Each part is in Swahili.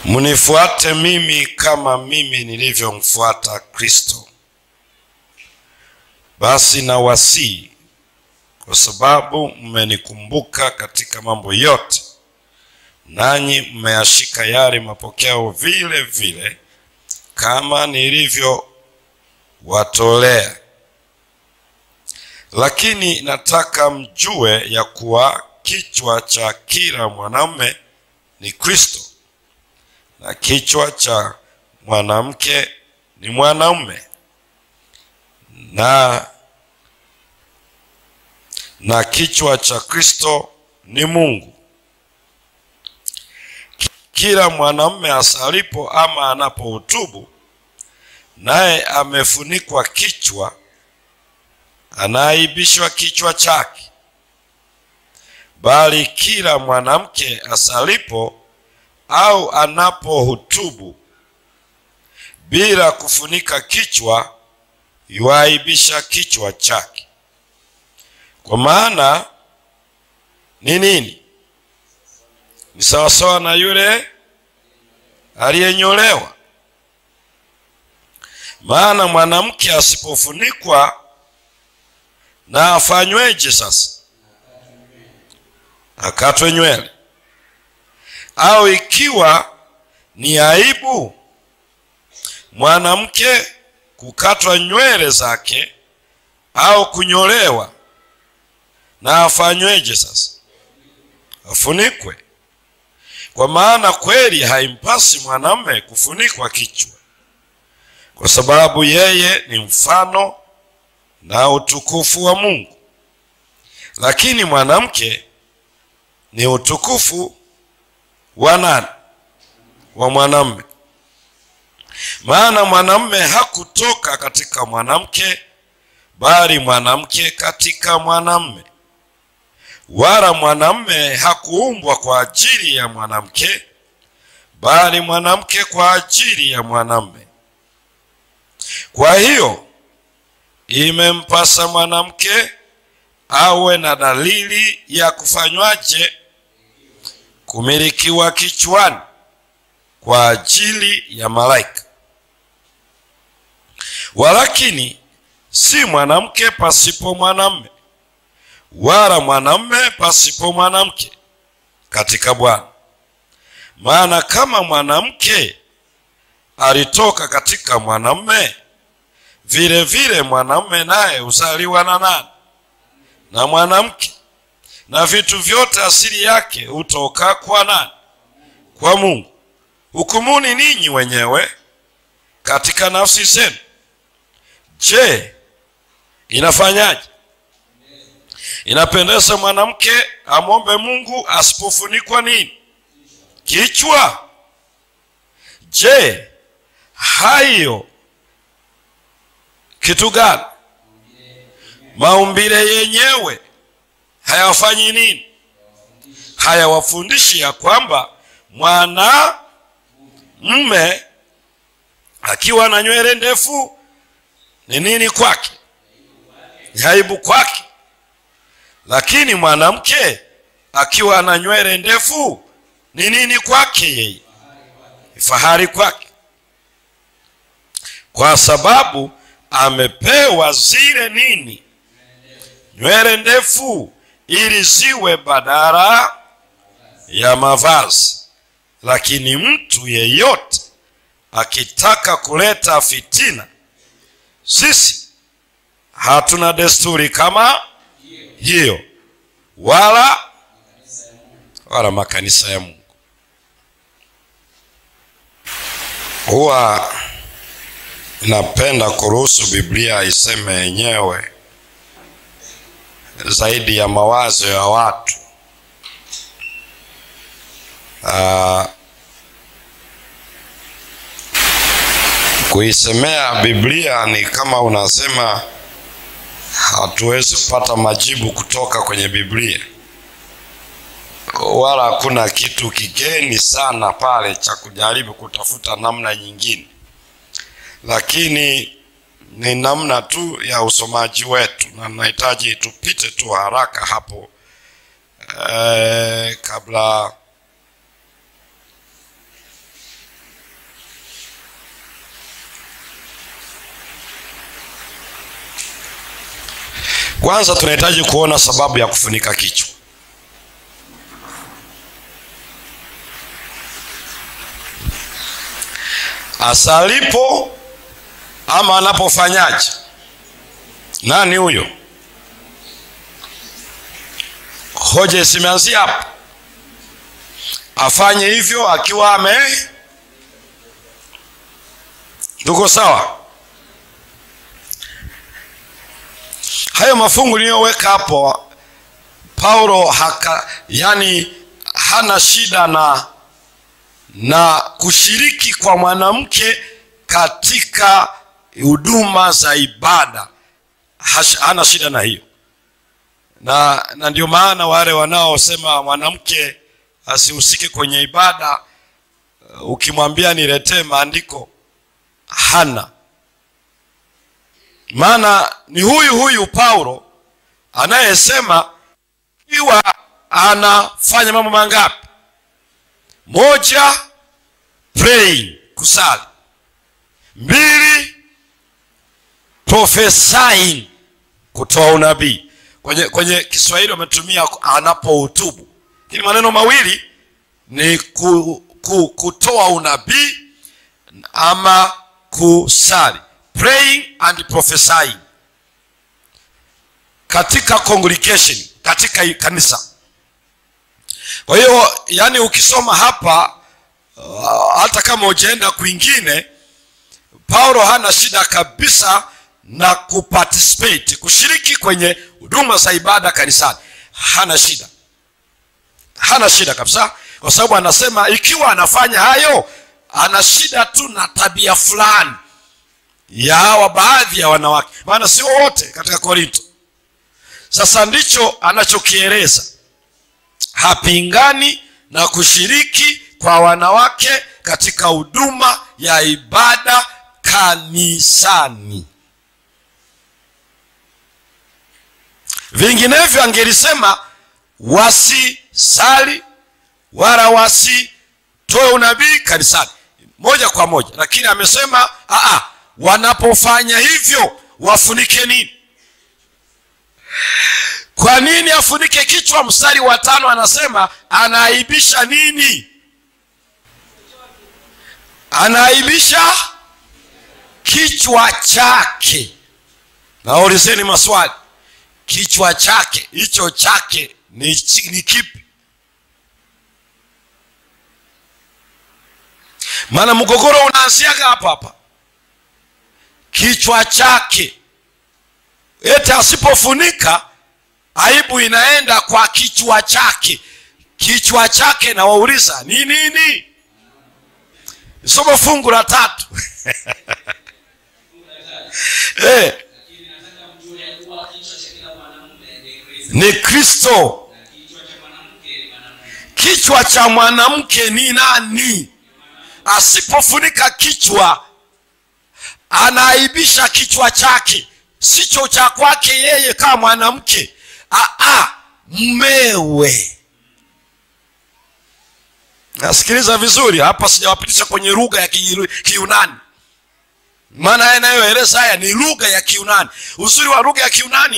Mnifuate mimi kama mimi nilivyomfuata Kristo. Basi nawasihi, kwa sababu mmenikumbuka katika mambo yote, nanyi mmeyashika yale mapokeo vile vile kama nilivyowatolea. Lakini nataka mjue ya kuwa kichwa cha kila mwanamume ni Kristo, na kichwa cha mwanamke ni mwanaume, na kichwa cha Kristo ni Mungu. Kila mwanamume asalipo ama anapohutubu, naye amefunikwa kichwa, anaaibishwa kichwa chake. Bali kila mwanamke asalipo au anapohutubu bila kufunika kichwa, yuaibisha kichwa chake. Kwa maana ni nini? Ni sawasawa na yule aliyenyolewa. Maana mwanamke asipofunikwa na afanyweje sasa? Akatwe nywele. Au ikiwa ni aibu mwanamke kukatwa nywele zake au kunyolewa, na afanyweje sasa? Afunikwe. Kwa maana kweli haimpasi mwanamume kufunikwa kichwa, kwa sababu yeye ni mfano na utukufu wa Mungu. Lakini mwanamke ni utukufu wa nani? Wa mwanamume. Maana mwanamume hakutoka katika mwanamke, bali mwanamke katika mwanamume. Wala mwanamume hakuumbwa kwa ajili ya mwanamke, bali mwanamke kwa ajili ya mwanamume. Kwa hiyo imempasa mwanamke awe na dalili ya kufanywaje? Kumilikiwa kichwani kwa ajili ya malaika. Walakini si mwanamke pasipo mwanamume, wala mwanamume pasipo mwanamke katika Bwana. Maana kama mwanamke alitoka katika mwanamume, vile vile mwanamume naye uzaliwa na nani? Na mwanamke. Na vitu vyote asili yake hutoka kwa nani? Kwa Mungu. Hukumuni ninyi wenyewe katika nafsi zenu. Je, inafanyaje? Inapendeza mwanamke amwombe Mungu asipofunikwa nini? Kichwa. Je, hayo kitu gani? Maumbile yenyewe hayafanyi nini? Hayawafundishi ya kwamba mwanamume akiwa na nywele ndefu ni nini kwake? Ni aibu kwake. Lakini mwanamke akiwa na nywele ndefu ni nini kwake? Yeye ni fahari kwake, kwa sababu amepewa zile nini? Nywele ndefu, ili ziwe badala ya mavazi. Lakini mtu yeyote akitaka kuleta fitina, sisi hatuna desturi kama hiyo, wala makanisa ya Mungu. Huwa napenda kuruhusu Biblia iseme yenyewe zaidi ya mawazo ya watu. Kuisemea Biblia ni kama unasema hatuwezi kupata majibu kutoka kwenye Biblia, wala hakuna kitu kigeni sana pale cha kujaribu kutafuta namna nyingine, lakini ni namna tu ya usomaji wetu, na nahitaji tupite tu haraka hapo kabla Kwanza tunahitaji kuona sababu ya kufunika kichwa. Asalipo ama anapofanyaje? Nani huyo? Hoja isimeanzia hapo. Afanye hivyo akiwa Tuko sawa? Hayo mafungu niliyoweka hapo, Paulo hana shida na kushiriki kwa mwanamke katika huduma za ibada. Hana shida na hiyo. Na ndio maana wale wanaosema mwanamke asihusike kwenye ibada, ukimwambia niletee maandiko, hana. Maana ni huyu Paulo anayesema iwa anafanya mambo mangapi? Moja, praying, kusali. 2, prophesying, kutoa unabii. Kwenye Kiswahili wametumia anapohutubu. Lakini maneno mawili ni kutoa unabii ama kusali. Praying and prophesying. Katika congregation, katika kanisa. Kwa hiyo yani ukisoma hapa, hata kama hujaenda kwingine, Paulo hana shida kabisa na kuparticipate, kushiriki kwenye huduma za ibada kanisani. Hana shida kabisa, kwa sababu anasema ikiwa anafanya hayo, ana shida tu na tabia fulani ya hawa baadhi ya wanawake, maana sio wote katika Korinto. Sasa ndicho anachokieleza. Hapingani na kushiriki kwa wanawake katika huduma ya ibada kanisani. Vinginevyo angelisema wasisali wala wasitoe unabii kanisani moja kwa moja, lakini amesema wanapofanya hivyo wafunike nini? Kwa nini afunike kichwa? Mstari wa 5 anasema anaaibisha nini? Anaaibisha kichwa chake. Naulizeni maswali. Kichwa chake, hicho chake ni kipi? Maana mgogoro unaanziaga hapa. Kichwa chake. Eti asipofunika, aibu inaenda kwa kichwa chake. Kichwa chake na wauliza ni nini? Soma fungu la 3. Ni Kristo. Kichwa cha mwanamke ni nani? Asipofunika kichwa, anaaibisha kichwa chake. Sicho cha kwake yeye kama mwanamke. Mmewe. Nasikiliza vizuri hapa, sijawapitisha kwenye lugha ya Kiyunani. Maana yanayoeleza haya ni lugha ya Kiyunani. Uzuri wa lugha ya Kiyunani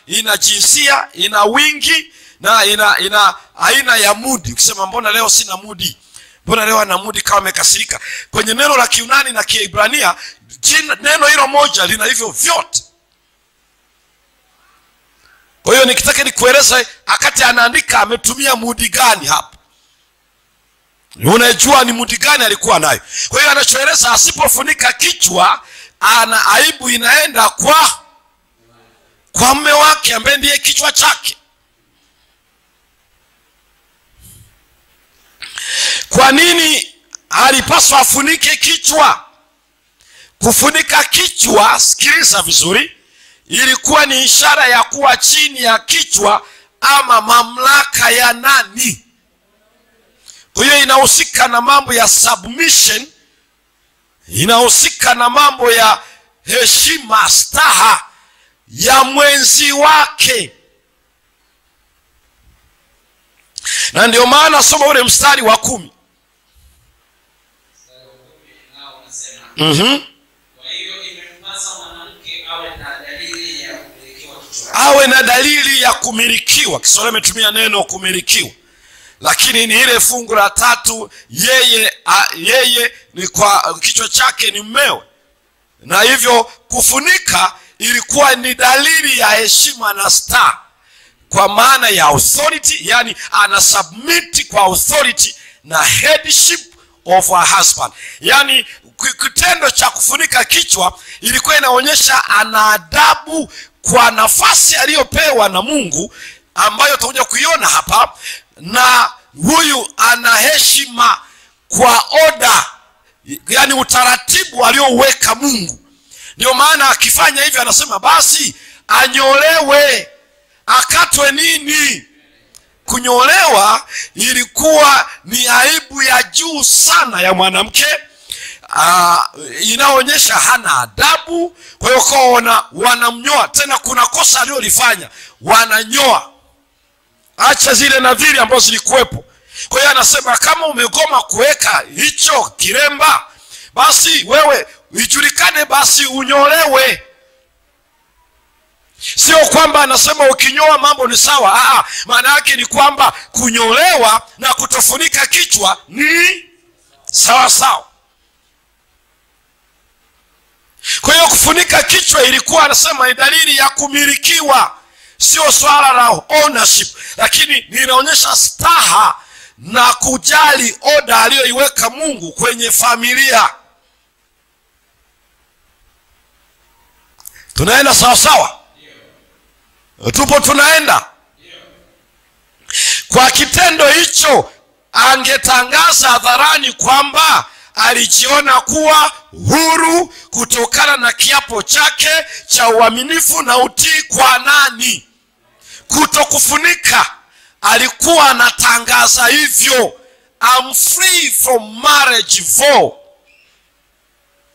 ina jinsia, ina wingi, na ina aina ya mudi. Ukisema mbona leo sina mudi, mbona leo ana mudi kama amekasirika, kwenye neno la Kiyunani na Kiebrania neno hilo moja lina hivyo vyote. Kwa hiyo nikitaka nikueleza akati anaandika ametumia mudi gani hapa, unajua ni mudi gani alikuwa nayo. Kwa hiyo anachoeleza, asipofunika kichwa, ana aibu inaenda kwa mume wake ambaye ndiye kichwa chake. Kwa nini alipaswa afunike kichwa? Kufunika kichwa, sikiliza vizuri, ilikuwa ni ishara ya kuwa chini ya kichwa ama mamlaka ya nani? Kwa hiyo inahusika na mambo ya submission, inahusika na mambo ya heshima, staha ya mwenzi wake. Na ndio maana soma ule mstari wa 10. Kwa hiyo imempasa mwanamke awe na dalili ya kuelekewa kichwa. awe na dalili ya kumilikiwa. Kiswahili ametumia neno kumilikiwa, lakini ni ile fungu la 3, yeye ni kwa kichwa chake ni mmewe, na hivyo kufunika ilikuwa ni dalili ya heshima na star, kwa maana ya authority, yani ana submit kwa authority na headship of her husband. Yani kitendo cha kufunika kichwa ilikuwa inaonyesha ana adabu kwa nafasi aliyopewa na Mungu, ambayo tutakuja kuiona hapa, na huyu ana heshima kwa order, yani utaratibu alioweka Mungu. Ndio maana akifanya hivyo anasema basi anyolewe, akatwe nini? Kunyolewa ilikuwa ni aibu ya juu sana ya mwanamke, inaonyesha hana adabu. Kwa hiyo kaona wanamnyoa, tena kuna kosa alilofanya, wananyoa, acha zile nadhiri ambazo zilikuwepo. Kwa hiyo anasema kama umegoma kuweka hicho kiremba, basi wewe ijulikane, basi unyolewe. Sio kwamba anasema ukinyoa mambo ni sawa. Maana yake ni kwamba kunyolewa na kutofunika kichwa ni sawa sawa. Kwa hiyo kufunika kichwa ilikuwa anasema ni dalili ya kumilikiwa, sio swala la ownership, lakini inaonyesha staha na kujali order aliyoiweka Mungu kwenye familia. Tunaenda sawa sawa? Tupo tunaenda. Kwa kitendo hicho angetangaza hadharani kwamba alijiona kuwa huru kutokana na kiapo chake cha uaminifu na utii kwa nani? Kutokufunika. Alikuwa anatangaza hivyo, I'm free from marriage vow.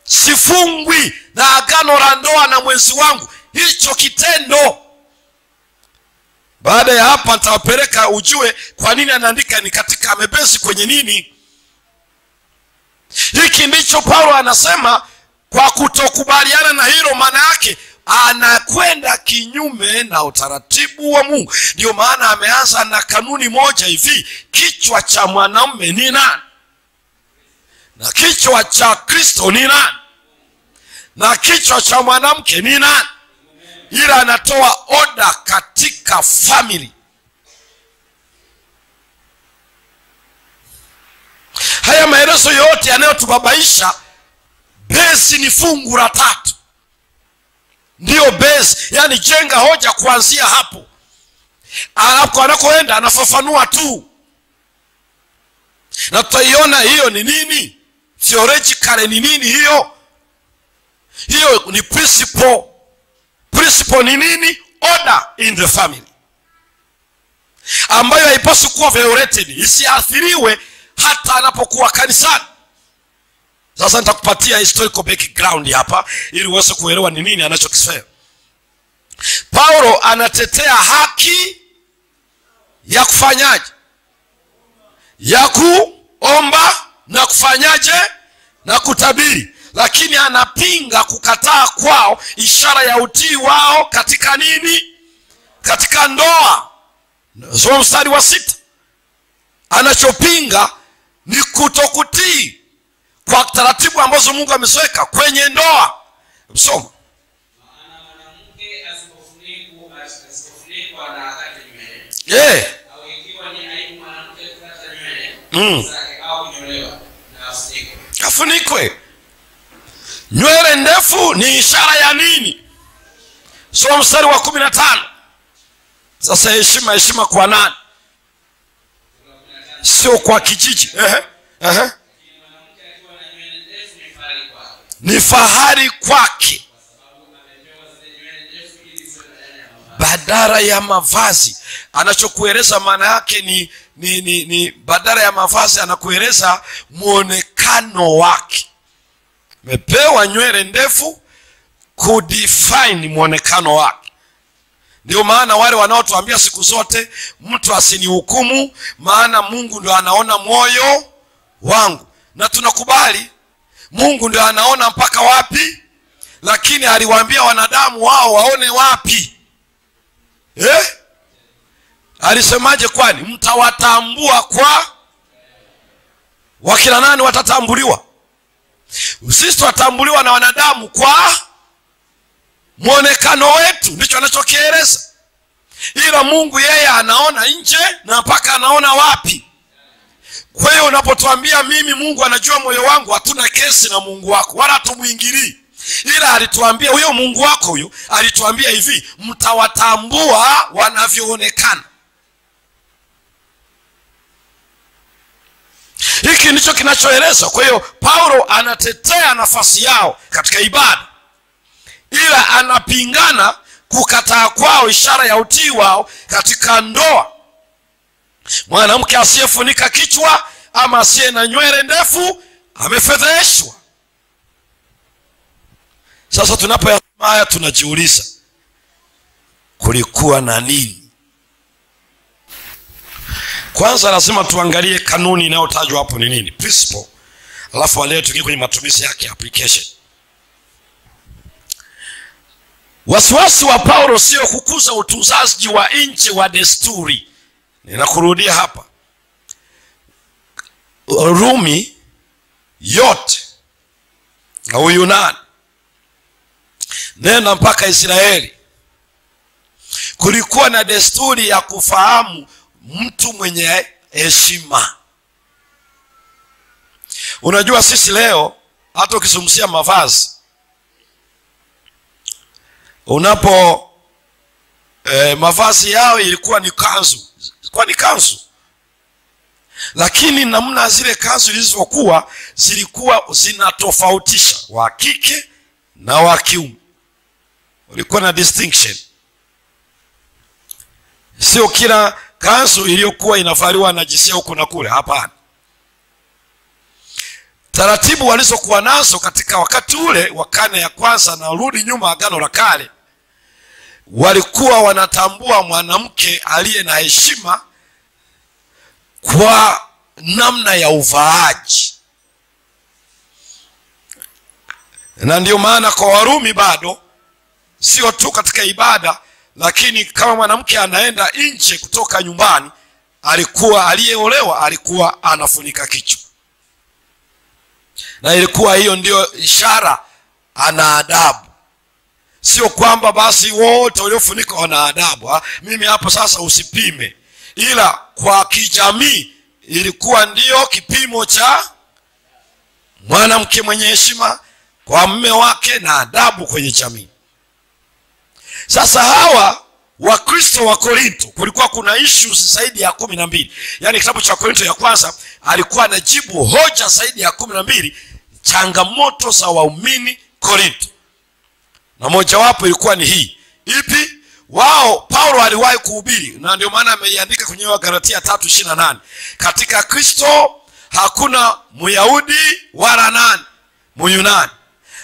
Sifungwi na agano la ndoa na mwenzi wangu. Hicho kitendo. Baada ya hapa nitawapeleka ujue kwa nini anaandika ni katika amebezi kwenye nini. Hiki ndicho Paulo anasema, kwa kutokubaliana na hilo, maana yake anakwenda kinyume na utaratibu wa Mungu. Ndio maana ameanza na kanuni moja hivi: kichwa cha mwanamume ni nani? Na kichwa cha Kristo ni nani? Na kichwa cha mwanamke ni nani? Ila anatoa order katika family. Haya maelezo yote yanayotubabaisha, base ni fungu la 3. Ndio base, yani jenga hoja kuanzia hapo. Hapo anakoenda anafafanua tu, na tutaiona hiyo ni nini theologically. Ni nini hiyo? Hiyo ni principle. Principle ni nini? Order in the family, ambayo haipaswi kuwa violated, isiathiriwe hata anapokuwa kanisani. Sasa nitakupatia historical background hapa ili uweze kuelewa ni nini anachokisema. Paulo anatetea haki ya kufanyaje? Ya kuomba na kufanyaje? Na kutabiri. Lakini anapinga kukataa kwao ishara ya utii wao katika nini? Katika ndoa. So mstari wa 6. Anachopinga ni kutokutii kwa taratibu ambazo Mungu ameziweka kwenye ndoa. Msoma. Maana mwanamke asipofunikwa na akate nywele. Au ikiwa ni aibu mwanamke kukata nywele zake au kunyolewa, na afunikwe. Afunikwe. Nywele ndefu ni ishara ya nini? Soma mstari wa 15. Sasa heshima kwa nani? Sio kwa kijiji. Ni fahari kwake, badala ya mavazi. Anachokueleza maana yake ni badala ya mavazi, anakueleza muonekano wake. Mepewa nywele ndefu kudefine muonekano wake. Ndio maana wale wanaotuambia siku zote mtu asinihukumu maana Mungu ndio anaona moyo wangu, na tunakubali Mungu ndio anaona mpaka wapi, lakini aliwaambia wanadamu wao waone wapi. Alisemaje kwani? Mtawatambua kwa wakina nani watatambuliwa? Sisi watambuliwa na wanadamu kwa muonekano wetu, ndicho anachokieleza. Ila Mungu yeye anaona nje na mpaka anaona wapi. Kwa hiyo unapotuambia mimi Mungu anajua moyo wangu, hatuna kesi na Mungu wako wala tumuingilii. Ila alituambia huyo Mungu wako huyo, alituambia hivi, mtawatambua wanavyoonekana. Hiki ndicho kinachoelezwa. Kwa hiyo Paulo anatetea nafasi yao katika ibada, ila anapingana kukataa kwao ishara ya utii wao katika ndoa. Mwanamke asiyefunika kichwa ama asiye na nywele ndefu amefedheshwa. Sasa tunapoyasema haya tunajiuliza, kulikuwa na nini? Kwanza lazima tuangalie kanuni inayotajwa hapo ni nini, principle. Alafu leo tukiingia kwenye matumizi yake, application. Wasiwasi wa Paulo sio kukuza utunzaji wa nje wa desturi. Ninakurudia hapa, Rumi yote na Uyunani, nenda mpaka Israeli, kulikuwa na desturi ya kufahamu mtu mwenye heshima. Unajua sisi leo hata ukizungumzia mavazi, mavazi yao ilikuwa ni kanzu, lakini namna zile kanzu zilizokuwa zilikuwa zinatofautisha wa kike na wa kiume. Ulikuwa na distinction. Sio kila kanzu iliyokuwa inavaliwa na jinsia huko na kule, hapana. Taratibu walizokuwa nazo katika wakati ule wa karne ya kwanza na rudi nyuma Agano la Kale, walikuwa wanatambua mwanamke aliye na heshima kwa namna ya uvaaji. Na ndio maana kwa Warumi bado sio tu katika ibada, lakini kama mwanamke anaenda nje kutoka nyumbani, alikuwa aliyeolewa alikuwa anafunika kichwa. Na ilikuwa hiyo ndio ishara ana adabu. Sio kwamba basi wote waliofunika wana adabu. Mimi hapo sasa usipime. Ila kwa kijamii ilikuwa ndio kipimo cha mwanamke mwenye heshima kwa mume wake na adabu kwenye jamii. Sasa hawa Wakristo wa Korinto, kulikuwa kuna issues zaidi ya 12. Yaani kitabu cha Korinto ya kwanza alikuwa anajibu hoja zaidi ya 12 changamoto za waumini Korinto. Na moja wapo ilikuwa ni hii. Ipi? Wao Paulo aliwahi kuhubiri, na ndio maana ameiandika kwenye Wagalatia 3:28. Katika Kristo hakuna Myahudi wala nani Myunani.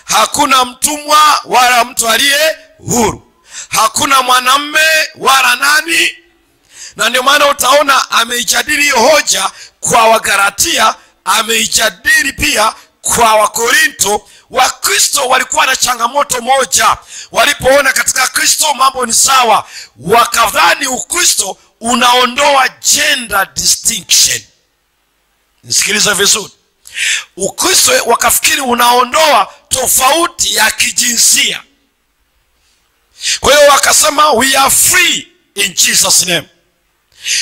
Hakuna mtumwa wala mtu aliye huru. Hakuna mwanamume wala nani. Na ndio maana utaona ameijadili hiyo hoja kwa Wagalatia, ameijadili pia kwa Wakorinto. Wakristo walikuwa na changamoto moja. Walipoona katika Kristo mambo ni sawa, wakadhani Ukristo unaondoa gender distinction. Nisikiliza vizuri. Ukristo wakafikiri unaondoa tofauti ya kijinsia. Kwa hiyo wakasema we are free in Jesus name.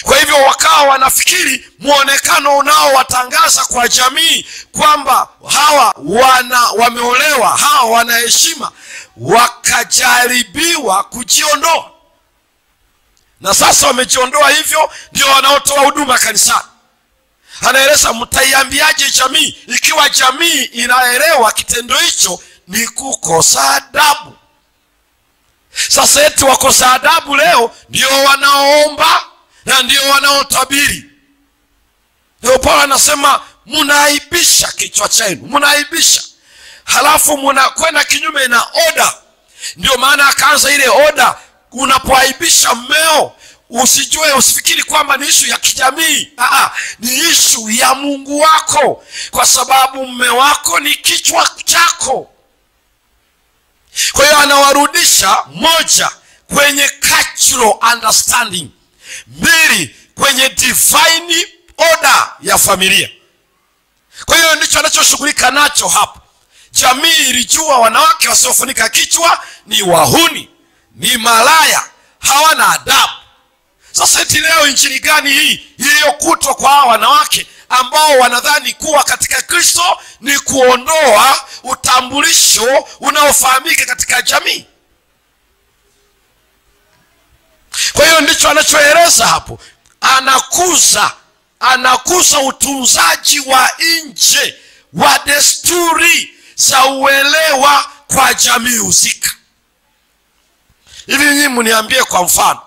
Kwa hivyo wakawa wanafikiri muonekano unaowatangaza kwa jamii kwamba hawa wameolewa, hawa wana heshima, wakajaribiwa kujiondoa. Na sasa wamejiondoa, hivyo ndio wanaotoa huduma kanisani. Anaeleza mtaiambiaje jamii ikiwa jamii inaelewa kitendo hicho ni kukosa adabu. Sasa eti wakosa adabu leo ndio wanaoomba na ndio wanaotabiri. Leo Paulo anasema mnaaibisha kichwa chenu, mnaaibisha. Halafu mnakwenda kinyume na oda. Ndio maana akaanza ile oda, unapoaibisha mmeo usifikiri kwamba ni issue ya kijamii. Ni issue ya Mungu wako, kwa sababu mume wako ni kichwa chako. Kwa hiyo anawarudisha moja kwenye cultural understanding, 2 kwenye divine order ya familia. Kwa hiyo ndicho anachoshughulika nacho hapa. Jamii ilijua wanawake wasiofunika kichwa ni wahuni, ni malaya, hawana adabu. Sasa eti leo injili gani hii iliyokutwa kwa hawa wanawake ambao wanadhani kuwa katika Kristo ni kuondoa utambulisho unaofahamika katika jamii? Kwa hiyo ndicho anachoeleza hapo. Anakuza utunzaji wa nje wa desturi za uelewa kwa jamii husika. Hivi nyinyi mniambie, kwa mfano,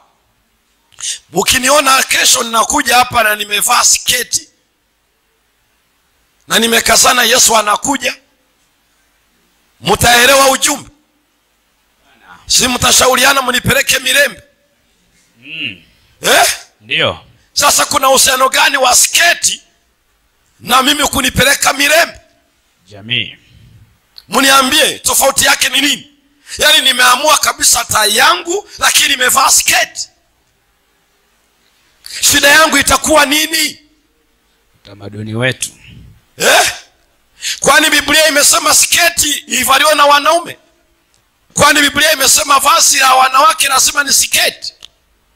ukiniona kesho ninakuja hapa na nimevaa sketi na nimekazana Yesu anakuja, mtaelewa ujumbe? Si mtashauriana mnipeleke Mirembe? Ndio. Sasa kuna uhusiano gani wa sketi na mimi kunipeleka Mirembe? Jamii, mniambie tofauti yake ni nini? Yaani nimeamua kabisa tai yangu lakini nimevaa sketi, shida yangu itakuwa nini? utamaduni wetu. Kwani Biblia imesema sketi ivaliwe na wanaume? Kwani Biblia imesema vazi la wanawake lazima ni sketi?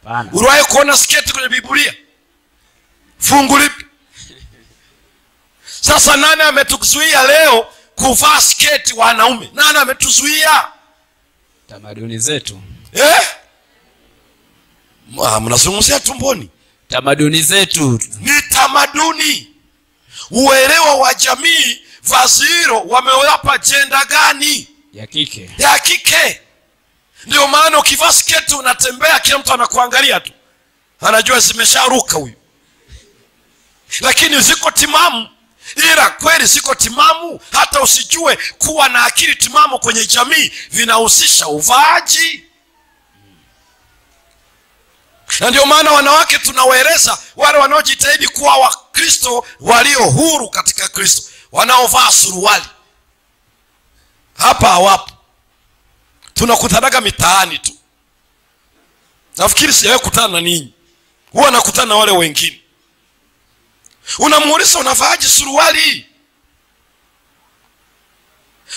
Hapana. Uliwahi kuona sketi kwenye Biblia? Fungu lipi? Sasa nani ametuzuia leo kuvaa sketi wanaume? Nani ametuzuia? Tamaduni zetu. Mnazungumzia tumboni. Tamaduni zetu Ni tamaduni. Uelewa wa jamii, vazi hilo wamewapa jenda gani? ya kike. Ya kike. Ndio maana ukivaa sketi unatembea kila mtu anakuangalia tu, anajua zimesharuka huyu. Lakini ziko timamu. Ila kweli ziko timamu hata usijue kuwa na akili timamu kwenye jamii vinahusisha uvaaji. Na ndio maana wanawake tunawaeleza wale wanaojitahidi kuwa Wakristo walio huru katika Kristo, wanaovaa suruali. Hapa hawapo. Tunakutanaga mitaani tu. Nafikiri sijawahi kukutana na ninyi. Huwa nakutana na wale wengine. Unamuuliza unavaaje suruali?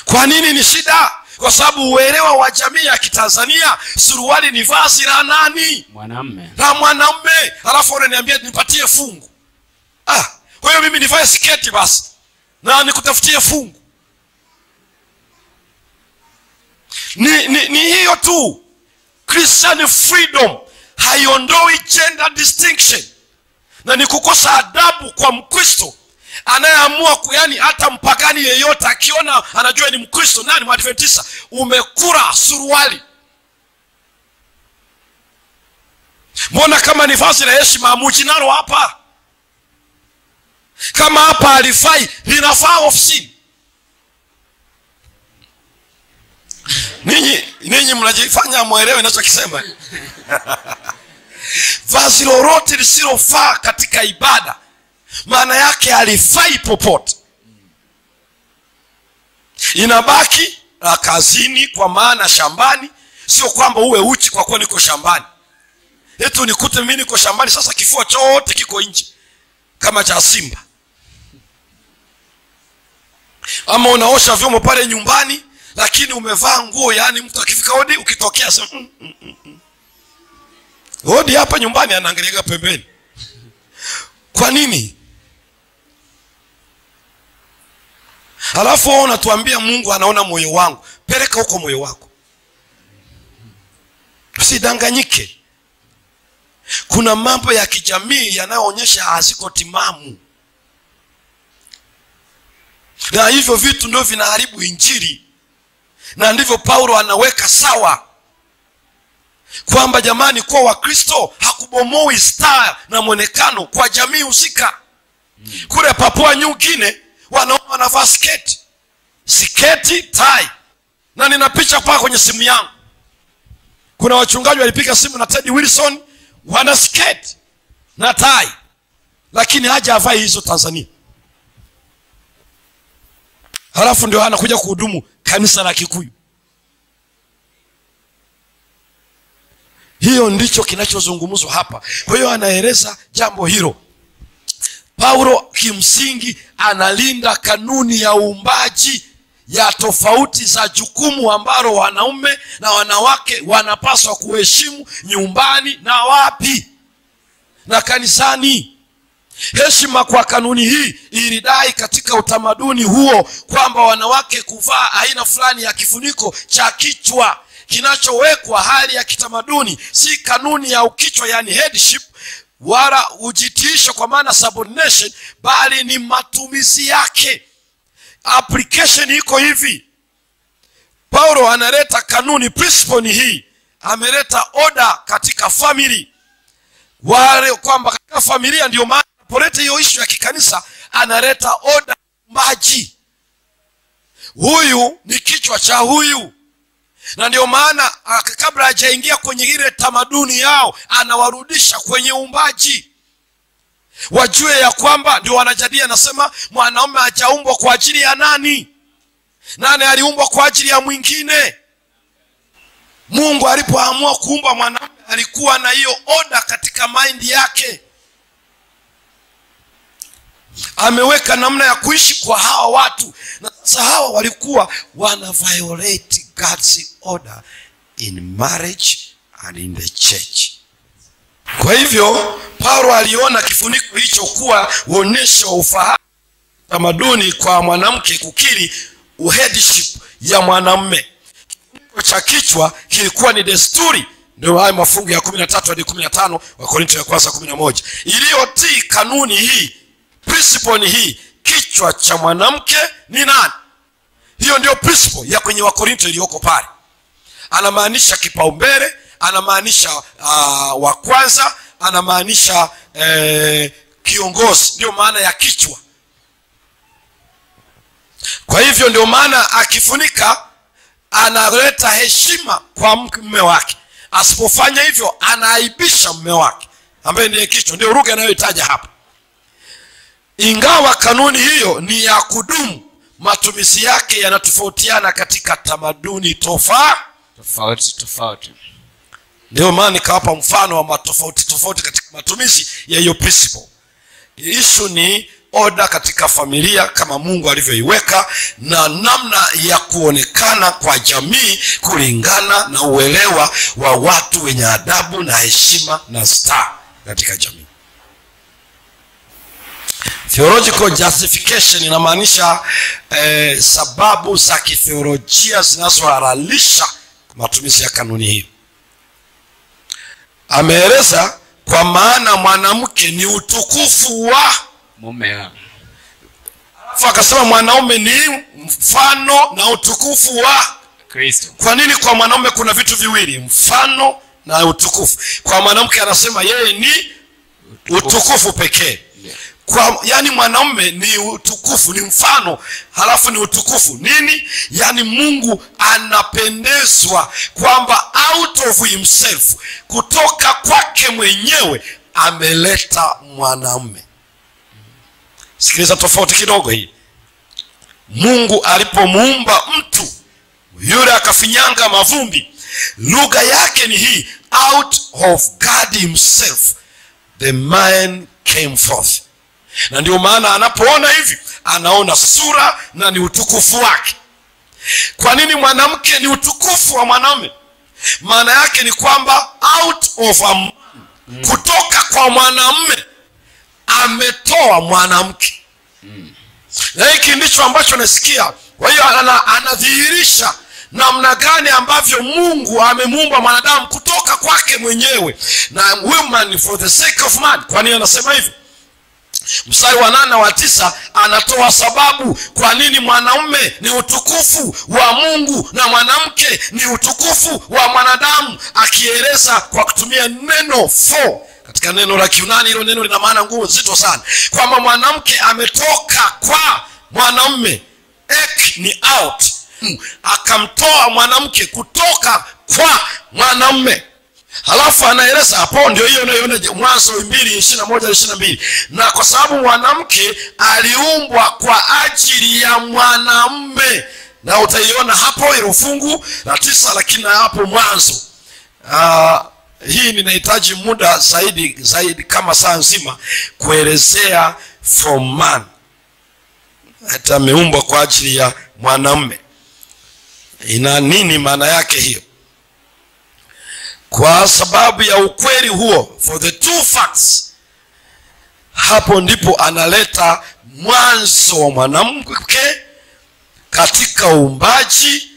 Kwa nini ni shida? Kwa sababu uelewa wa jamii ya Kitanzania, suruali ni vazi la nani? Mwanamume. La mwanamume. Alafu unaniambia nipatie fungu. Kwa hiyo mimi nivae sketi basi na nikutafutie fungu? Ni hiyo tu. Christian freedom haiondoi gender distinction. Na ni kukosa adabu kwa Mkristo anayeamua yani hata mpagani yeyote akiona anajua ni Mkristo nani Mwadventista, umekura suruali. Mbona kama ni vazi la heshima amuji nalo hapa? Kama hapa alifai, linafaa ofisini. Ninyi mnajifanya muelewe ninachokisema. Vazi lolote lisilofaa katika ibada maana yake halifai popote. Inabaki la kazini, kwa maana shambani. Sio kwamba uwe uchi kwa kuwa niko shambani. Eti nikute mimi niko shambani sasa kifua chote kiko nje kama cha simba. Ama unaosha vyombo pale nyumbani lakini umevaa nguo, yani mtu akifika hodi ukitokea sema hodi hapa nyumbani anaangalia pembeni. Kwa nini? Alafu unatuambia Mungu anaona moyo wangu. Peleka huko moyo wako. Usidanganyike. Kuna mambo ya kijamii yanayoonyesha haziko timamu. Na hivyo vitu ndio vinaharibu injili. Na ndivyo Paulo anaweka sawa kwamba jamani, kwa Wakristo hakubomoi style na mwonekano kwa jamii husika. Kule Papua New Guinea wanaume wanavaa sketi, tai. Na nina picha paka kwenye simu yangu. Kuna wachungaji walipiga simu na Ted Wilson, wana sketi na tai, lakini haja avai hizo Tanzania. Halafu ndio anakuja kuhudumu kanisa la Kikuyu. Hiyo ndicho kinachozungumzwa hapa. Kwa hiyo anaeleza jambo hilo. Paulo kimsingi analinda kanuni ya uumbaji ya tofauti za jukumu ambalo wanaume na wanawake wanapaswa kuheshimu nyumbani na wapi na kanisani. Heshima kwa kanuni hii ilidai katika utamaduni huo kwamba wanawake kuvaa aina fulani ya kifuniko cha kichwa kinachowekwa hali ya kitamaduni, si kanuni ya ukichwa yani headship, wala ujitiisho kwa maana subordination, bali ni matumizi yake. Application iko hivi. Paulo analeta kanuni, principle ni hii. Ameleta order katika family. Wale kwamba katika familia ndio maana polete hiyo issue ya kikanisa, analeta order maji. Huyu ni kichwa cha huyu. Na ndio maana kabla hajaingia kwenye ile tamaduni yao anawarudisha kwenye uumbaji. Wajue ya kwamba ndio wanajadili, anasema mwanaume hajaumbwa kwa ajili ya nani? Nani aliumbwa kwa ajili ya mwingine? Mungu alipoamua kuumba mwanaume alikuwa na hiyo order katika mind yake. Ameweka namna ya kuishi kwa hawa watu, na sasa hawa walikuwa wana violate God's order in marriage and in the church. Kwa hivyo Paulo aliona kifuniko hicho kuwa uonesho wa ufahamu tamaduni kwa mwanamke kukiri headship ya mwanamume. Kifuniko cha kichwa kilikuwa ni desturi, ndio haya mafungu ya 13 hadi 15 wa Korinto ya kwanza 11, iliyotii kanuni hii. Principle ni hii: kichwa cha mwanamke ni nani? Hiyo ndio principle ya kwenye wa Korinto iliyoko pale. Anamaanisha kipaumbele, anamaanisha wa kwanza, anamaanisha kiongozi. Ndio maana ya kichwa. Kwa hivyo ndio maana akifunika analeta heshima kwa mume wake. Asipofanya hivyo anaaibisha mume wake ambaye ndiye kichwa. Ndio lugha inayoitaja hapa. Ingawa kanuni hiyo ni ya kudumu, matumizi yake yanatofautiana katika tamaduni tofauti. Ndio maana nikawapa mfano wa tofauti katika matumizi ya hiyo principle. Issue ni order katika familia kama Mungu alivyoiweka, na namna ya kuonekana kwa jamii kulingana na uelewa wa watu wenye adabu na heshima na staa katika jamii. Theological justification inamaanisha sababu za kitheolojia zinazohalalisha matumizi ya kanuni hii. Ameeleza kwa maana mwanamke ni utukufu wa mume wake. Alafu akasema mwanaume ni mfano na utukufu wa Kristo. Kwa nini kwa mwanaume kuna vitu viwili, mfano na utukufu? Kwa mwanamke anasema yeye ni utukufu pekee. Yani mwanaume ni utukufu, ni mfano, halafu ni utukufu. Nini? Yani Mungu anapendezwa kwamba out of himself, kutoka kwake mwenyewe ameleta mwanaume. Sikiliza tofauti kidogo hii. Mungu alipomuumba mtu yule akafinyanga mavumbi, lugha yake ni hii: out of God himself the man came forth. Na ndio maana anapoona hivi anaona sura na ni utukufu wake. Kwa nini mwanamke ni utukufu wa mwanamume? Maana yake ni kwamba out of a man, kutoka kwa mwanamume ametoa mwanamke. Na hiki ndicho ambacho nasikia. Kwa hiyo anadhihirisha namna gani ambavyo Mungu amemuumba mwanadamu kutoka kwake mwenyewe, na woman for the sake of man. Kwa nini anasema hivyo? Mstari wa 8 wa 9 anatoa sababu kwa nini mwanaume ni utukufu wa Mungu na mwanamke ni utukufu wa mwanadamu, akieleza kwa kutumia neno for. Katika neno la Kiunani hilo neno lina maana ngumu nzito sana, kwamba mwanamke ametoka kwa mwanaume. Ek ni out, akamtoa mwanamke kutoka kwa mwanamume. Halafu anaeleza hapo, ndio hiyo unayoona Mwanzo 2:21-22, na kwa sababu mwanamke aliumbwa kwa ajili ya mwanamume. Na utaiona hapo ile fungu la 9, lakini hapo Mwanzo hii ninahitaji muda zaidi kama saa nzima kuelezea for man. Hata ameumbwa kwa ajili ya mwanamume. Ina nini maana yake hiyo? Kwa sababu ya ukweli huo, for the two facts, hapo ndipo analeta mwanzo wa mwanamke katika uumbaji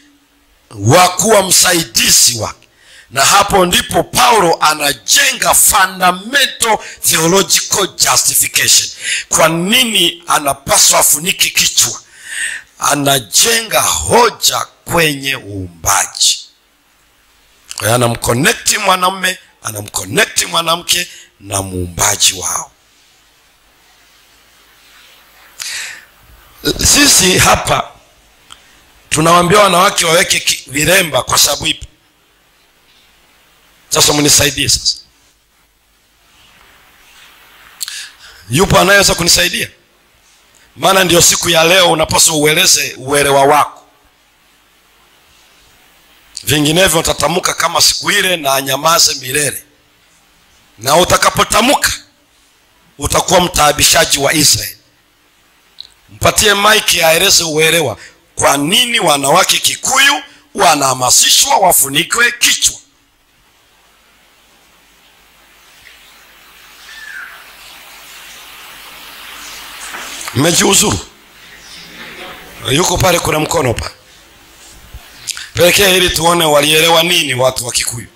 wa kuwa msaidizi wake. Na hapo ndipo Paulo anajenga fundamental theological justification. Kwa nini anapaswa afunike kichwa? Anajenga hoja kwenye uumbaji. Kwa hiyo anamconnect mwanamume, anamconnect mwanamke na muumbaji wao. Sisi hapa tunawaambia wanawake waweke viremba kwa sababu ipi? Sasa mnisaidie sasa. Yupo anayeweza kunisaidia? Maana ndio siku ya leo unapaswa ueleze uelewa wako. Vinginevyo utatamuka kama siku ile na anyamaze milele. Na utakapotamuka utakuwa mtaabishaji wa Israeli. Mpatie Mike aeleze uelewa. Kwa nini wanawake Kikuyu wanahamasishwa wafunikwe kichwa? Mmejiuzuru? Yuko pale, kuna mkono pale. Pelekea ili tuone walielewa nini watu wa Kikuyu.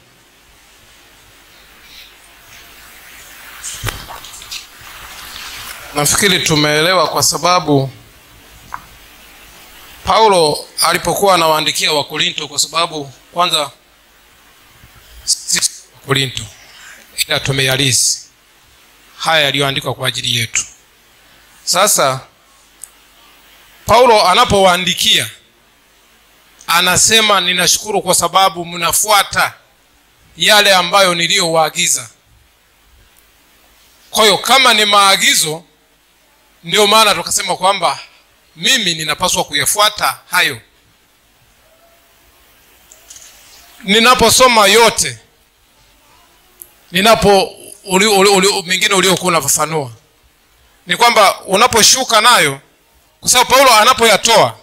Nafikiri tumeelewa, kwa sababu Paulo alipokuwa anawaandikia Wakorinto, kwa sababu kwanza Wakorinto ila tumeyalizi haya yaliyoandikwa kwa ajili yetu. Sasa Paulo anapowaandikia anasema, ninashukuru kwa sababu mnafuata yale ambayo niliyowaagiza. Kwa hiyo kama ni maagizo, ndio maana tukasema kwamba mimi ninapaswa kuyafuata hayo. Ninaposoma yote, mingine uliokuwa unafafanua, ni kwamba unaposhuka nayo, kwa sababu Paulo anapoyatoa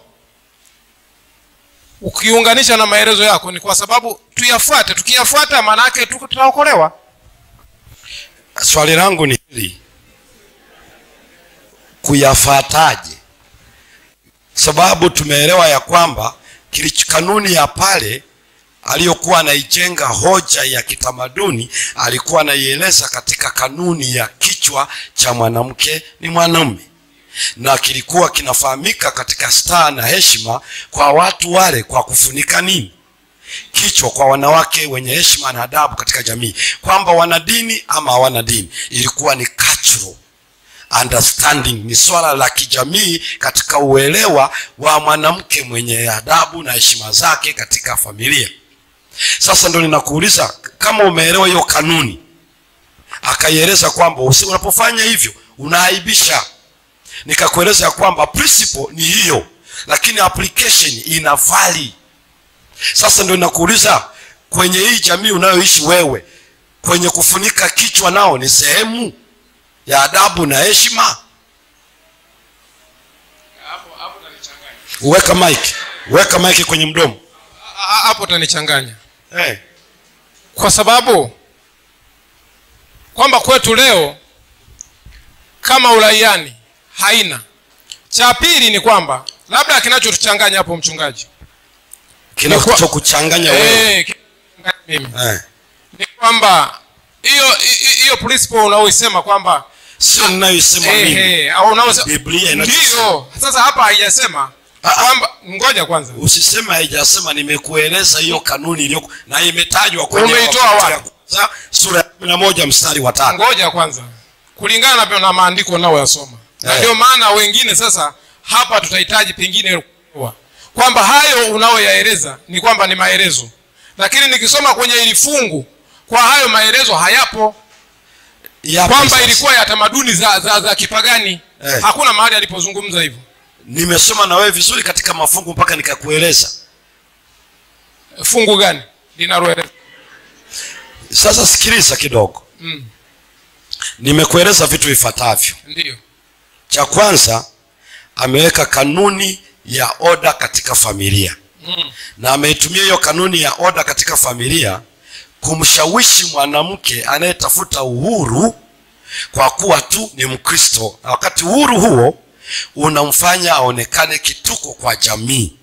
ukiunganisha na maelezo yako, ni kwa sababu tuyafuate. Tukiyafuata maana yake tutaokolewa. Swali langu ni hili: kuyafuataje? Sababu tumeelewa ya kwamba kanuni ya pale aliyokuwa anaijenga hoja ya kitamaduni alikuwa anaieleza katika kanuni ya kichwa cha mwanamke ni mwanamume, na kilikuwa kinafahamika katika staa na heshima kwa watu wale kwa kufunika nini? Kichwa, kwa wanawake wenye heshima na adabu katika jamii, kwamba wana dini ama hawana dini. Ilikuwa ni cultural understanding, ni swala la kijamii katika uelewa wa mwanamke mwenye adabu na heshima zake katika familia. Sasa ndio ninakuuliza, kama umeelewa hiyo kanuni, akaieleza kwamba unapofanya hivyo unaaibisha, nikakueleza kwamba principle ni hiyo, lakini application ina vali. Sasa ndio ninakuuliza, kwenye hii jamii unayoishi wewe, kwenye kufunika kichwa nao ni sehemu ya adabu na heshima? Hapo utanichanganya. Weka mic kwenye mdomo. Hapo utanichanganya. Hey. Kwa sababu kwamba kwetu leo kama uraiani haina. Cha pili ni kwamba labda kinachotuchanganya hapo, mchungaji, kinachokuchanganya wewe mimi ni kwamba hiyo principle unaoisema kwamba sio ninayosema mimi, au unaosema Biblia inasema. Ndio. Sasa hapa haijasema kwamba, ngoja kwanza, usisema haijasema. Nimekueleza hiyo kanuni iliyo na imetajwa kwenye umeitoa wapi? Sura ya 11 mstari wa 5. Ngoja kwanza, kulingana na maandiko nao yasoma. Na ndio maana wengine sasa hapa tutahitaji pengine kwamba hayo unaoyaeleza ni kwamba ni maelezo, lakini nikisoma kwenye ili fungu kwa hayo maelezo hayapo, kwamba ilikuwa ya tamaduni za kipagani. Hakuna mahali alipozungumza hivyo. Nimesoma na wewe vizuri katika mafungu mpaka nikakueleza. Fungu gani linaloeleza? Sasa sikiliza kidogo. Nimekueleza vitu vifuatavyo. Ndio. Cha kwanza, ameweka kanuni ya oda katika familia. Na ameitumia hiyo kanuni ya oda katika familia kumshawishi mwanamke anayetafuta uhuru kwa kuwa tu ni Mkristo. Na wakati uhuru huo unamfanya aonekane kituko kwa jamii,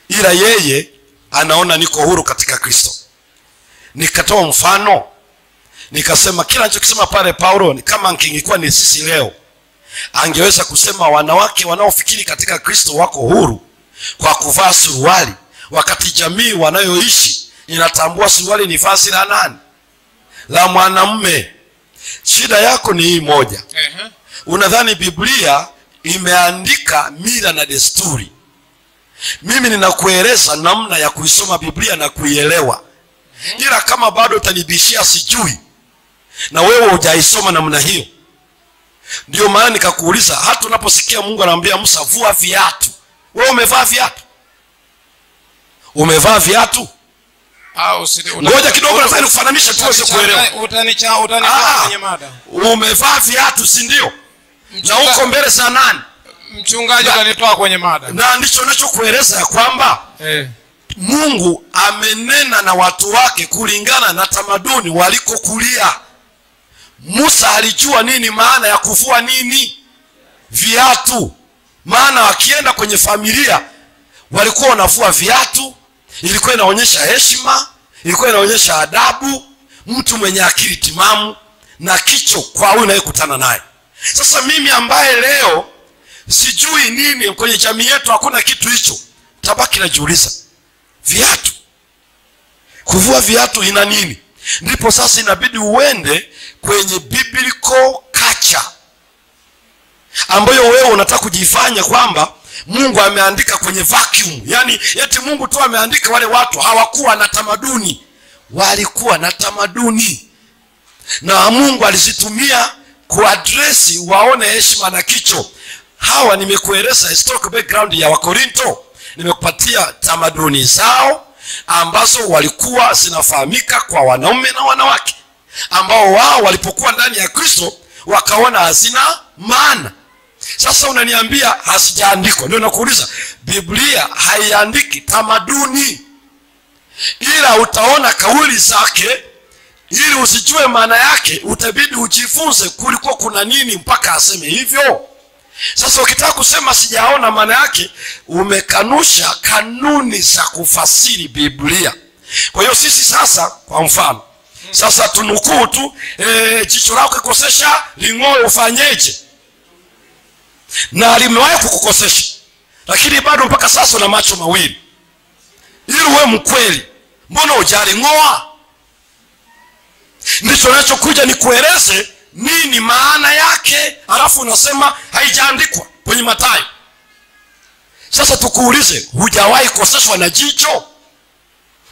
ila yeye anaona niko huru katika Kristo. Nikatoa mfano, nikasema kila anachokisema pale Paulo ni kama angekuwa ni sisi leo, angeweza kusema wanawake wanaofikiri katika Kristo wako huru kwa kuvaa suruali, wakati jamii wanayoishi inatambua suruali ni vazi la nani? La mwanamume. Shida yako ni hii moja. Unadhani Biblia imeandika mila na desturi. Mimi ninakueleza namna ya kuisoma Biblia na kuielewa. Ila kama bado utanibishia sijui, na wewe hujaisoma namna hiyo, ndio maana nikakuuliza. Hata unaposikia Mungu anamwambia Musa vua viatu, wewe umevaa viatu? Umevaa viatu? Ngoja kidogo, nataka nikufananishe tuweze kuelewa. Utanitoa kwenye mada. Umevaa viatu, si ndio? Na uko mbele za nani? Mchungaji utanitoa kwenye mada. Na ndicho ninachokueleza ya kwamba Mungu amenena na watu wake kulingana na tamaduni walikokulia. Musa alijua nini maana ya kuvua nini? Viatu. Maana wakienda kwenye familia walikuwa wanavua viatu. Ilikuwa inaonyesha heshima, ilikuwa inaonyesha adabu, mtu mwenye akili timamu na kicho kwa huyu unayekutana naye. Sasa mimi ambaye leo sijui nini, kwenye jamii yetu hakuna kitu hicho, tabaki najiuliza viatu, kuvua viatu ina nini? Ndipo sasa inabidi uende kwenye biblical culture ambayo wewe unataka kujifanya kwamba Mungu ameandika kwenye vacuum. Yani eti Mungu tu ameandika. Wale watu hawakuwa na tamaduni, walikuwa na tamaduni, na Mungu alizitumia kuadresi waone heshima na kicho. Hawa nimekueleza historical background ya Wakorinto, nimekupatia tamaduni zao ambazo walikuwa zinafahamika kwa wanaume na wanawake, ambao wao walipokuwa ndani ya Kristo wakaona hazina maana. Sasa unaniambia hasijaandikwa. Ndio nakuuliza, Biblia haiandiki tamaduni, ila utaona kauli zake. Ili usijue maana yake utabidi ujifunze kulikuwa kuna nini mpaka aseme hivyo. Sasa ukitaka kusema sijaona maana yake, umekanusha kanuni za kufasiri Biblia. Kwa hiyo sisi sasa, kwa mfano sasa tunukuu tu, jicho lako kukosesha ling'oe, ufanyeje? Na limewahi kukukosesha, lakini bado mpaka sasa una macho mawili. Ili uwe mkweli, mbona hujaling'oa? Ndicho nachokuja nikueleze nini maana yake, alafu unasema haijaandikwa kwenye Mathayo. Sasa tukuulize, hujawahi kukoseshwa na jicho?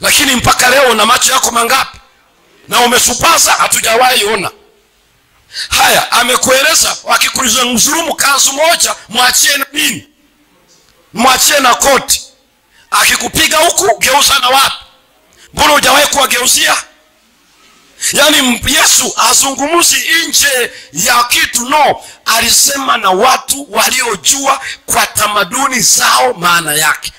Lakini mpaka leo una macho yako mangapi? Na umesupaza, hatujawahi ona. Haya, amekueleza wakikuzulumu kanzu moja mwachie na nini? Mwachie na koti. Akikupiga huku geuza na wapi? Mbona hujawahi kuwageuzia? Yani Yesu azungumuzi nje ya kitu, no, alisema na watu waliojua kwa tamaduni zao maana yake.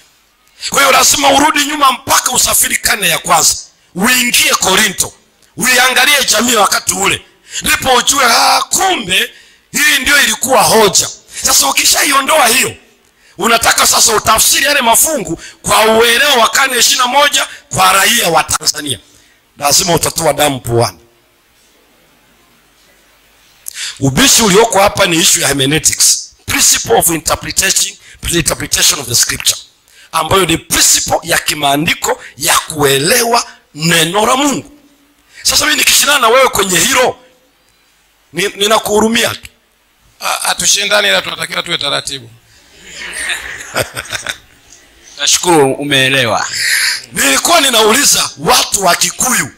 Kwa hiyo lazima urudi nyuma mpaka usafiri karne ya kwanza, uingie Korinto, uiangalie jamii wakati ule, ndipo ujue kumbe hii ndio ilikuwa hoja. Sasa ukishaiondoa hiyo, unataka sasa utafsiri yale mafungu kwa uelewa wa karne 21 kwa raia wa Tanzania, lazima utatoa damu puani. Ubishi ulioko hapa ni issue ya hermeneutics, principle of interpretation of the scripture, ambayo ni principle ya kimaandiko ya kuelewa neno la Mungu. Sasa mimi nikishindana na wewe kwenye hilo, ninakuhurumia tu. Hatushindani, ila tunatakiwa tuwe taratibu. Nashukuru umeelewa. Nilikuwa ninauliza watu wa Kikuyu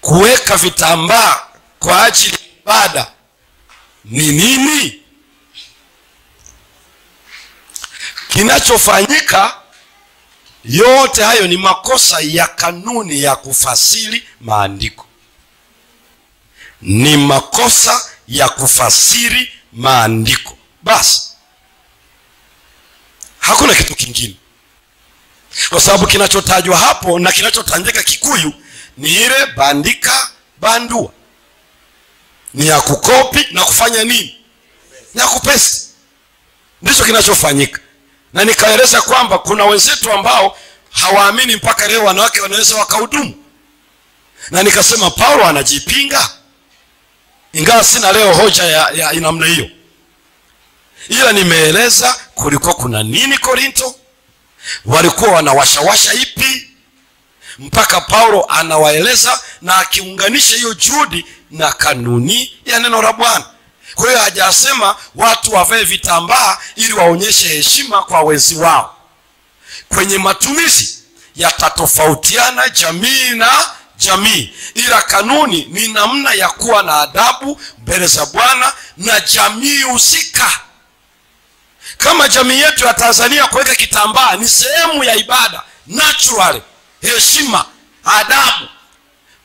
kuweka vitambaa kwa ajili ya ibada ni nini? Kinachofanyika yote hayo ni makosa ya kanuni ya kufasiri maandiko. Ni makosa ya kufasiri maandiko. Basi hakuna kitu kingine, kwa sababu kinachotajwa hapo na kinachotandika Kikuyu ni ile bandika bandua, ni ya kukopi na kufanya nini, ni ya kupesti. Ndicho kinachofanyika. Na nikaeleza kwamba kuna wenzetu ambao hawaamini mpaka leo wanawake wanaweza wakahudumu, na nikasema Paulo anajipinga, ingawa sina leo hoja ya namna hiyo, ila nimeeleza kulikuwa kuna nini Korinto, walikuwa wanawashawasha ipi, mpaka Paulo anawaeleza na akiunganisha hiyo juhudi na kanuni ya neno la Bwana. Kwa hiyo hajasema watu wavae vitambaa ili waonyeshe heshima kwa wenzi wao. Kwenye matumizi yatatofautiana jamii na jamii, ila kanuni ni namna ya kuwa na adabu mbele za Bwana na jamii husika. Kama jamii yetu ya Tanzania kuweka kitambaa ni sehemu ya ibada, naturally, heshima, adabu,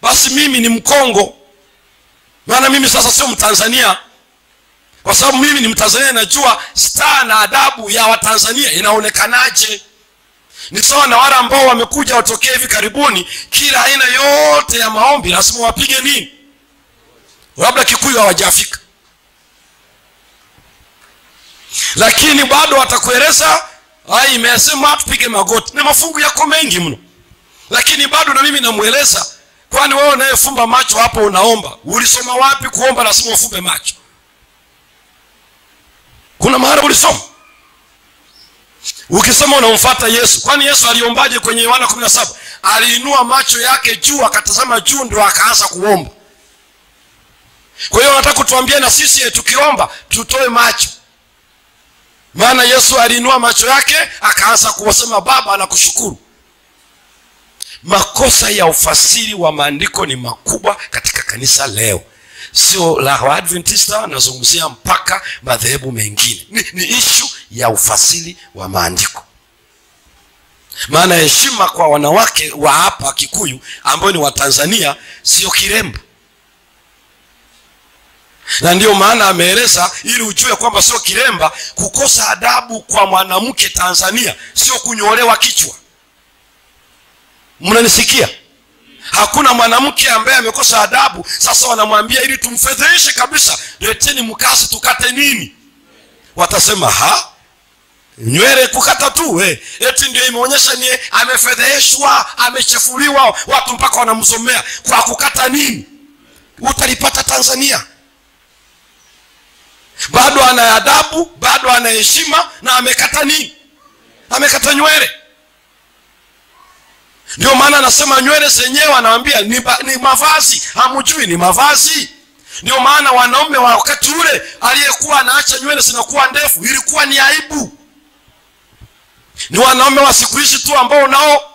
basi mimi ni Mkongo. Maana mimi sasa sio Mtanzania. Kwa sababu mimi ni Mtanzania, najua staa na adabu ya Watanzania inaonekanaje. Ni sawa na wale ambao wamekuja watokee hivi karibuni, kila aina yote ya maombi lazima wapige nini? Labda Kikuyu hawajafika, lakini bado watakueleza imesema tupige magoti, na mafungu yako mengi mno. Lakini bado na mimi namueleza, kwani wewe unayefumba macho hapo unaomba, ulisoma wapi kuomba lazima ufumbe macho? Kuna mahali ulisoma? Ukisema unamfuata Yesu, kwani Yesu aliombaje kwenye Yohana 17? Aliinua macho yake juu, akatazama juu, ndio akaanza kuomba. Kwa hiyo nataka kutuambia na sisi tukiomba tutoe macho. Maana Yesu aliinua macho yake akaanza kusema Baba nakushukuru. Makosa ya ufasiri wa maandiko ni makubwa katika kanisa leo. Sio la Waadventista, nazungumzia mpaka madhehebu mengine. Ni issue ya ufasiri wa maandiko. Maana heshima kwa wanawake wa hapa Kikuyu ambao ni wa Tanzania sio kirembo. Na ndio maana ameeleza ili ujue kwamba sio kiremba. Kukosa adabu kwa mwanamke Tanzania sio kunyolewa kichwa. Mnanisikia? Hakuna mwanamke ambaye amekosa adabu sasa wanamwambia ili tumfedheshe kabisa, leteni mkasi tukate nini? Watasema nywele kukata tu eti ndio imeonyesha ni amefedheshwa, amechafuliwa, watu mpaka wanamzomea kwa kukata nini? Utalipata Tanzania. Bado ana adabu, bado ana heshima, na amekata nini? Amekata nywele. Ndio maana anasema nywele zenyewe anawaambia ni mavazi, hamjui ni mavazi. Ndio maana wanaume wa wakati ule aliyekuwa anaacha nywele zinakuwa ndefu ilikuwa ni aibu. Ni wanaume wa siku hizi tu ambao nao